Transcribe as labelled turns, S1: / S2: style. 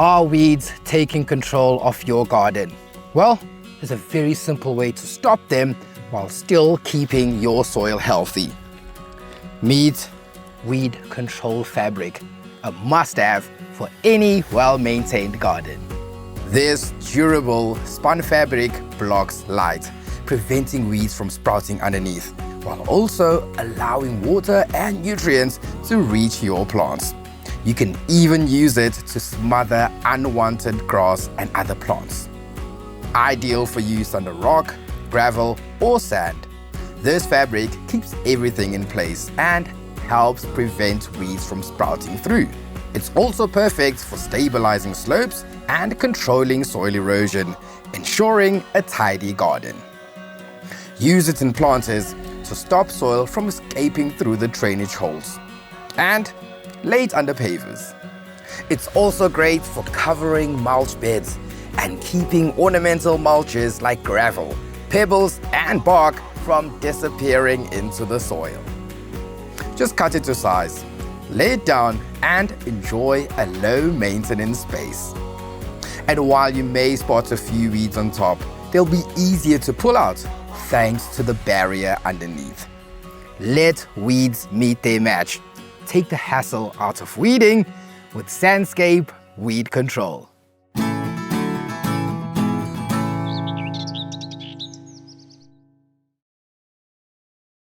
S1: Are weeds taking control of your garden? Well, there's a very simple way to stop them while still keeping your soil healthy. Meet Weed Control Fabric, a must-have for any well-maintained garden. This durable spun fabric blocks light, preventing weeds from sprouting underneath, while also allowing water and nutrients to reach your plants. You can even use it to smother unwanted grass and other plants. Ideal for use under rock, gravel, or sand. This fabric keeps everything in place and helps prevent weeds from sprouting through. It's also perfect for stabilizing slopes and controlling soil erosion, ensuring a tidy garden. Use it in planters to stop soil from escaping through the drainage holes, and lay it under pavers. It's also great for covering mulch beds and keeping ornamental mulches like gravel, pebbles, and bark from disappearing into the soil. Just cut it to size, lay it down, and enjoy a low-maintenance space. And while you may spot a few weeds on top, they'll be easier to pull out thanks to the barrier underneath. Let weeds meet their match. Take the hassle out of weeding with Sandscape Weed Control.